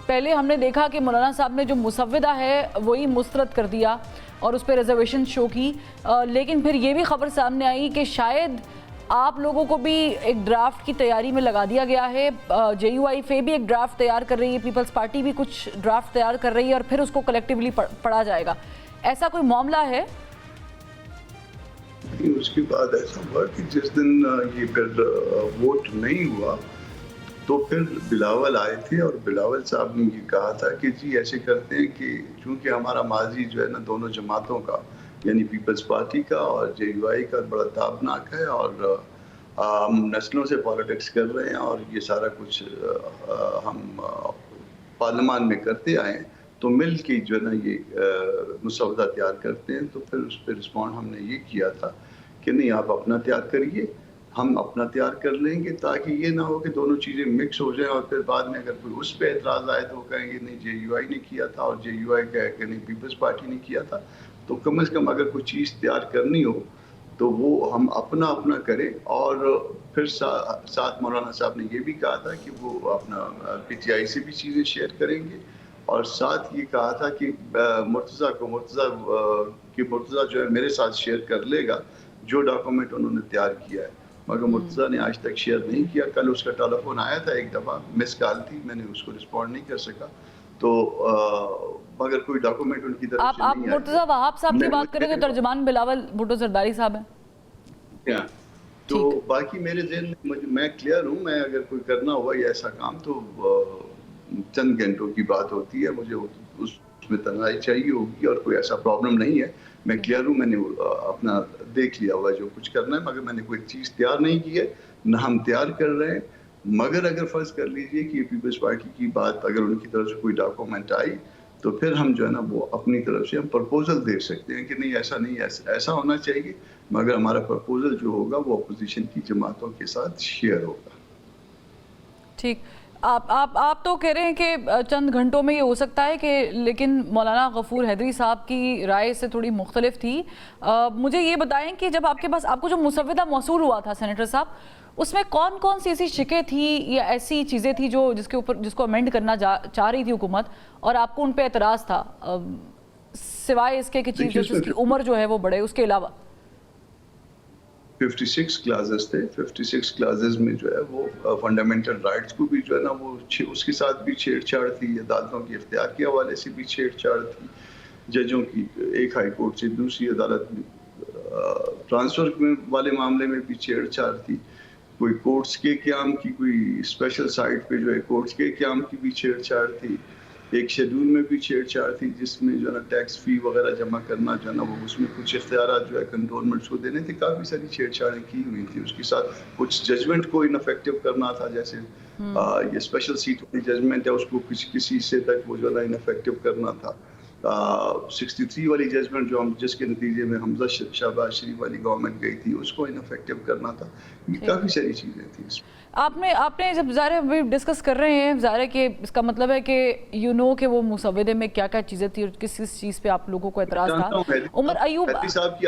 پہلے ہم نے دیکھا کہ مولانا صاحب نے جو مسودہ ہے وہی مسترد کر دیا اور اس پہ ریزرویشن شو کی، لیکن پھر یہ بھی خبر سامنے آئی کہ شاید آپ لوگوں کو بھی ایک ڈرافٹ کی تیاری میں لگا دیا گیا ہے، جے یو آئی فے بھی ایک ڈرافٹ تیار کر رہی ہے، پیپلز پارٹی بھی کچھ ڈرافٹ تیار کر رہی ہے اور پھر اس کو کلیکٹیولی پڑھا جائے گا، ایسا کوئی معاملہ ہے؟ اس کے بعد ایسا ہوا کہ جس دن یہ پھر ووٹ نہیں ہوا تو پھر بلاول آئے تھے اور بلاول صاحب نے یہ کہا تھا کہ جی ایسے کرتے ہیں کہ چونکہ ہمارا ماضی جو ہے نا دونوں جماعتوں کا یعنی پیپلز پارٹی کا اور جے یو آئی کا بڑا تابناک ہے اور ہم نسلوں سے پالیٹکس کر رہے ہیں اور یہ سارا کچھ ہم پارلیمان میں کرتے آئے ہیں، تو مل کے جو ہے نا یہ مسودہ تیار کرتے ہیں۔ تو پھر اس پہ رسپونڈ ہم نے یہ کیا تھا کہ نہیں آپ اپنا تیار کریے، ہم اپنا تیار کر لیں گے، تاکہ یہ نہ ہو کہ دونوں چیزیں مکس ہو جائیں اور پھر بعد میں اگر کوئی اس پہ اعتراض آئے تو وہ کہیں گے نہیں جے یو آئی نے کیا تھا اور جے یو آئی کہے کہ نہیں پیپلز پارٹی نے کیا تھا۔ تو کم از کم اگر کوئی چیز تیار کرنی ہو تو وہ ہم اپنا کریں۔ اور پھر ساتھ مولانا صاحب نے یہ بھی کہا تھا کہ وہ اپنا پی ٹی آئی سے بھی چیزیں شیئر کریں گے اور ساتھ یہ کہا تھا کہ مرتضیٰ جو ہے میرے ساتھ شیئر کر لے گا جو ڈاکومنٹ انہوں نے تیار کیا ہے، مگر مرتضیٰ نے آج تک شیئر نہیں کیا۔ کل اس کا ٹیلی فون آیا تھا ایک دفعہ، مس کال تھی، میں نے اس کو رسپونڈ نہیں کر سکا، تو مگر کوئی ڈاکومنٹ ان کی طرف سے نہیں آیا۔ آپ مرتضیٰ وہاب صاحب کی بات کریں تو ترجمان بلاول بھٹو زرداری صاحب ہیں۔ تو باقی میرے ذہن میں کلیئر ہوں، میں اگر کوئی کرنا ہوا یا ایسا کام تو چند گھنٹوں کی بات ہوتی ہے، مجھے اس میں تنہائی چاہیے ہوگی اور کوئی ایسا پرابلم نہیں ہے، میں کلیئر ہوں، میں نے اپنا دیکھ لیا ہوا جو کچھ کرنا ہے، مگر میں نے کوئی چیز تیار نہیں کی ہے، نہ ہم تیار کر رہے ہیں۔ مگر اگر فرض کر لیجئے کہ پیپلز پارٹی کی بات اگر ان کی طرف سے کوئی ڈاکومنٹ آئی تو پھر ہم جو ہے نا وہ اپنی طرف سے ہم پرپوزل دے سکتے ہیں کہ نہیں ایسا نہیں، ایسا ہونا چاہیے، مگر ہمارا پرپوزل جو ہوگا وہ اپوزیشن کی جماعتوں کے ساتھ شیئر ہوگا۔ ٹھیک، آپ تو کہہ رہے ہیں کہ چند گھنٹوں میں یہ ہو سکتا ہے کہ، لیکن مولانا غفور حیدری صاحب کی رائے سے تھوڑی مختلف تھی۔ مجھے یہ بتائیں کہ جب آپ کے پاس آپ کو جو مسودہ موصول ہوا تھا سینیٹر صاحب، اس میں کون کون سی ایسی شکیں تھی یا ایسی چیزیں تھی جس کو امینڈ کرنا چاہ رہی تھی حکومت اور آپ کو ان پہ اعتراض تھا، سوائے اس کے کہ چیف جسٹس کی عمر جو ہے وہ بڑھے، اس کے علاوہ؟ 56 کلازز تھے، 56 کلازز میں جو ہے وہ فنڈامنٹل رائٹس کو بھی جو ہے نا وہ اس کے ساتھ بھی چھیڑ چھاڑ تھی، عدالتوں کے اختیار کے حوالے سے بھی چھیڑ چھاڑ تھی، ججوں کی ایک ہائی کورٹ سے دوسری عدالت میں ٹرانسفر والے معاملے میں بھی چھیڑ چھاڑ تھی، کوئی کورٹس کے قیام کی، کوئی اسپیشل سائٹ پہ جو ہے کورٹس کے قیام کی بھی چھیڑ چھاڑ تھی، ایک شیڈول میں بھی چھیڑ چھاڑ تھی جس میں جو ہے نا ٹیکس فی وغیرہ جمع کرنا جو ہے نا وہ اس میں کچھ اختیارات جو ہے کنٹونمنٹس کو دینے تھے، کافی ساری چھیڑ چھاڑیں کی ہوئی تھی۔ اس کے ساتھ کچھ ججمنٹ کو انفیکٹو کرنا تھا، جیسے یہ اسپیشل سیٹ والی ججمنٹ ہے اس کو کسی حصے تک وہ جو ہے نا انفیکٹو کرنا تھا، 63 والی ججمنٹ جو جس کے نتیجے میں حمزہ شہباز شریف والی گورنمنٹ گئی تھی اس کو انفیکٹو کرنا تھا، یہ کافی ساری چیزیں تھیں اس میں۔ آپ نے جب ظاہر ہے ڈسکس کر رہے ہیں، ظاہر ہے کہ اس کا مطلب ہے کہ کہ وہ مسودے میں کیا کیا چیزیں تھی اور کس چیز پہ آپ لوگوں کو اعتراض تھا۔ عمر ایوب حیدری صاحب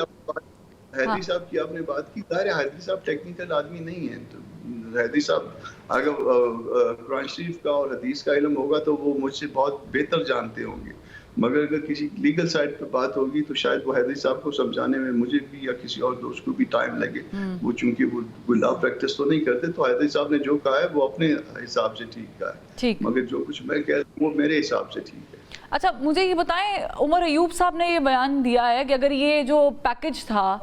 کی آپ نے بات کی، ظاہر ہے حیدری صاحب ٹیکنیکل آدمی نہیں ہیں، تو حیدری صاحب اگر قرآن شریف کا اور حدیث کا علم ہوگا تو وہ مجھ سے بہت بہتر جانتے ہوں گے، مگر اگر کسی لیگل سائٹ پہ بات ہوگی تو شاید وہ حیدری صاحب کو سمجھانے میں مجھے بھی یا کسی اور دوست کو بھی ٹائم لگے، وہ چونکہ وہ لا پریکٹس تو نہیں کرتے، تو حیدری صاحب نے جو کہا ہے وہ اپنے حساب سے ٹھیک کہا ہے، مگر جو کچھ میں کہہ رہا ہوں وہ میرے حساب سے ٹھیک ہے۔ اچھا مجھے یہ بتائیں، عمر ایوب صاحب نے یہ بیان دیا ہے کہ اگر یہ جو پیکج تھا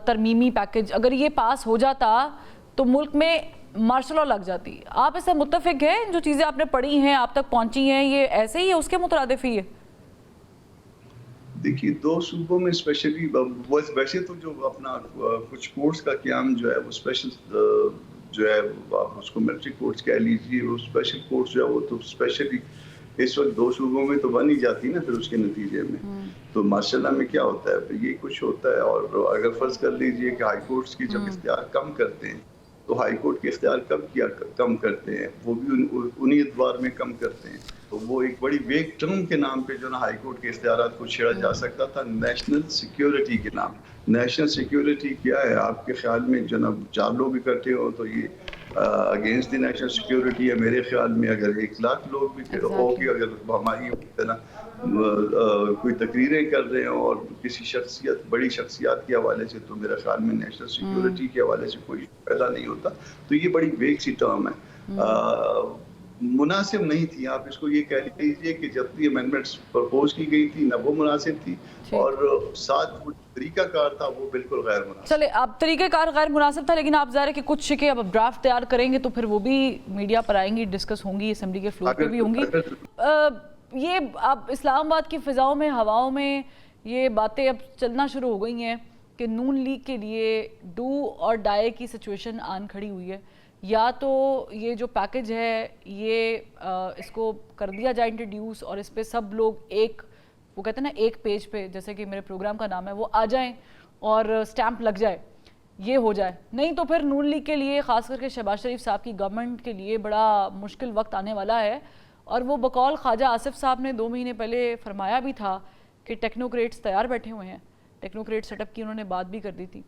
ترمیمی پیکج اگر یہ پاس ہو جاتا تو ملک میں مارشل لا لگ جاتی، آپ اس سے متفق ہیں؟ جو چیزیں آپ نے پڑھی ہیں آپ تک پہنچی ہیں یہ ایسے ہی ہے، اس کے مترادف ہی ہے؟ دیکھیے دو صوبوں میں اسپیشلی ویسے تو جو اپنا کچھ کورٹس کا قیام جو ہے وہ اسپیشل جو ہے آپ اس کو ملٹری کورٹس کہہ لیجیے، وہ اسپیشل کورٹس جو ہے وہ تو اسپیشلی اس وقت دو صوبوں میں تو بن ہی جاتی نا، پھر اس کے نتیجے میں تو ماشاء اللہ میں کیا ہوتا ہے پھر یہ کچھ ہوتا ہے۔ اور اگر فرض کر لیجیے کہ ہائی کورٹس کی جب اختیار کم کرتے ہیں تو ہائی کورٹ کے اختیار کم کرتے ہیں، وہ بھی انہی ادوار میں کم کرتے ہیں، تو وہ ایک بڑی ویگ ٹرم کے نام پہ جو نا ہائی کورٹ کے اختیارات کو چھیڑا جا سکتا تھا نیشنل سیکیورٹی کے نام۔ نیشنل سیکیورٹی کیا ہے آپ کے خیال میں جناب؟ 4 لوگ اکٹھے ہو تو یہ اگینسٹ دی نیشنل سیکیورٹی ہے. میرے خیال میں اگر 1 لاکھ لوگ بھی ہو کہ اگر ہماری کوئی تقریریں کر رہے ہوں اور کسی شخصیت بڑی شخصیات کے حوالے سے, تو میرے خیال میں نیشنل سیکیورٹی کے حوالے سے کوئی پیدا نہیں ہوتا. تو یہ بڑی ویگ سی ٹرم ہے, مناسب نہیں تھی. آپ اس کو یہ کہہ لیجیے کہ جتنی امینڈمنٹس پرپوز کی گئی تھی نہ وہ مناسب تھی, اور ساتھ وہ طریقہ کار تھا وہ بالکل غیر مناسب. چلے اب طریقہ کار غیر مناسب تھا, لیکن آپ ظاہر ہے کہ کچھ شکیں اب ڈرافٹ تیار کریں گے تو پھر وہ بھی میڈیا پر آئیں گی, ڈسکس ہوں گی, اسمبلی کے فلور پہ بھی ہوں گی. یہ اب اسلام آباد کی فضاؤں میں, ہواؤں میں یہ باتیں اب چلنا شروع ہو گئی ہیں کہ نون لیگ کے لیے ڈو اور ڈائی کی سچویشن آن کھڑی ہوئی ہے. یا تو یہ جو پیکج ہے یہ اس کو کر دیا جائے انٹروڈیوس, اور اس پہ سب لوگ ایک, وہ کہتے ہیں نا ایک پیج پہ, جیسے کہ میرے پروگرام کا نام ہے, وہ آ جائیں اور سٹیمپ لگ جائے, یہ ہو جائے. نہیں تو پھر نون لیگ کے لیے, خاص کر کے شہباز شریف صاحب کی گورنمنٹ کے لیے بڑا مشکل وقت آنے والا ہے. اور وہ بقول خواجہ آصف صاحب نے 2 مہینے پہلے فرمایا بھی تھا کہ ٹیکنوکریٹس تیار بیٹھے ہوئے ہیں, ٹیکنوکریٹ سیٹ اپ کی انہوں نے بات بھی کر دی تھی.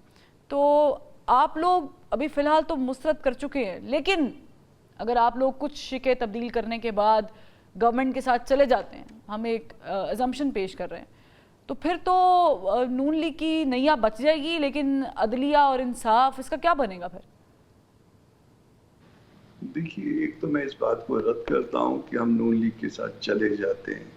تو آپ لوگ ابھی فی الحال تو مسترد کر چکے ہیں, لیکن اگر آپ لوگ کچھ شکیں تبدیل کرنے کے بعد گورنمنٹ کے ساتھ چلے جاتے ہیں, ہم ایک ازمپشن پیش کر رہے ہیں, تو پھر تو نون لیگ کی نیا بچ جائے گی, لیکن عدلیہ اور انصاف اس کا کیا بنے گا پھر؟ دیکھیے, ایک تو میں اس بات کو رد کرتا ہوں کہ ہم نون لیگ کے ساتھ چلے جاتے ہیں.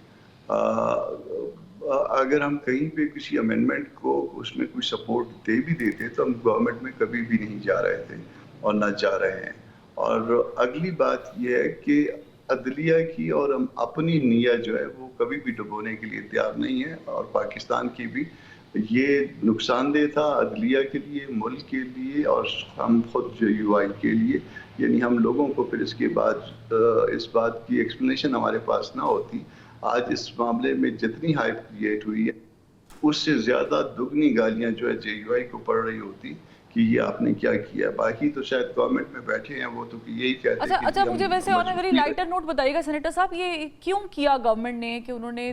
اگر ہم کہیں پہ کسی امینڈمنٹ کو اس میں کوئی سپورٹ دے بھی دیتے تو ہم گورنمنٹ میں کبھی بھی نہیں جا رہے تھے اور نہ جا رہے ہیں. اور اگلی بات یہ ہے کہ عدلیہ کی اور ہم اپنی نیت جو ہے وہ کبھی بھی ڈبونے کے لیے تیار نہیں ہے, اور پاکستان کی بھی یہ نقصان دہ تھا عدلیہ کے لیے, ملک کے لیے, اور ہم خود جو یو آئی کے لیے. یعنی ہم لوگوں کو پھر اس کے بعد اس بات کی ایکسپلینیشن ہمارے پاس نہ ہوتی. آج اس معاملے میں جتنی ہائپ کریٹ ہوئی ہے اس سے زیادہ دگنی گالیاں جو ہے جے یو آئی کو پڑ رہی ہوتی کہ یہ آپ نے کیا کیا. باقی تو شاید گورنمنٹ میں بیٹھے ہیں وہ تو یہی کہتے ہیں. اچھا مجھے ویسے آن اے ویری لائٹر نوٹ بتائیے گا سینیٹر صاحب, یہ کیوں کیا گورنمنٹ نے کہ انہوں نے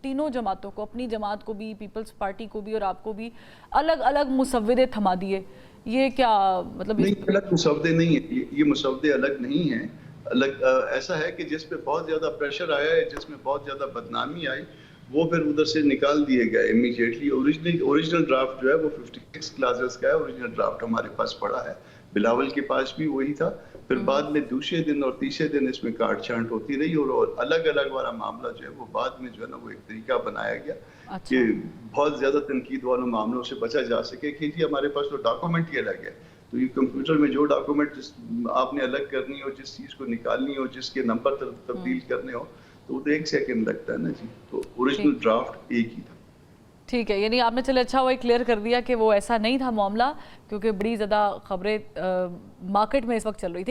تینوں جماعتوں کو, اپنی جماعت کو بھی, پیپلز پارٹی کو بھی اور آپ کو بھی الگ الگ مسودے تھما دیے؟ یہ کیا مطلب؟ نہیں, الگ مسودے نہیں ہیں, یہ مسودے الگ نہیں ہیں. ایسا ہے کہ جس پہ بہت زیادہ پریشر آیا ہے, جس میں بہت زیادہ بدنامی آئی, وہ پھر ادھر سے نکال دیے گئے امیجیٹلی. اوریجنل ڈرافٹ جو ہے وہ 56 کلاسز کا ہے. اوریجنل ڈرافٹ ہمارے پاس پڑا ہے, بلاول کے پاس بھی وہی تھا. پھر بعد میں دوسرے دن اور تیسرے دن اس میں کاٹ چھانٹ ہوتی رہی, اور الگ الگ والا معاملہ جو ہے وہ بعد میں جو ہے نا وہ ایک طریقہ بنایا گیا کہ بہت زیادہ تنقید والوں معاملوں سے بچا جا سکے کہ جی ہمارے پاس تو ڈاکومنٹ ہی الگ ہے. تو یہ کمپیوٹر میں جو ڈاکومنٹ آپ نے الگ کرنی ہو, جس چیز کو نکالنی ہو, جس کے نمبر تبدیل کرنے ہو, تو وہ تو 1 سیکنڈ لگتا ہے نا جی. تو اوریجنل ڈرافٹ ایک ہی تھا. ٹھیک ہے, یعنی آپ نے چلے اچھا وہ کلیئر کر دیا کہ وہ ایسا نہیں تھا معاملہ, کیونکہ بڑی زیادہ خبریں مارکیٹ میں اس وقت چل رہی تھی.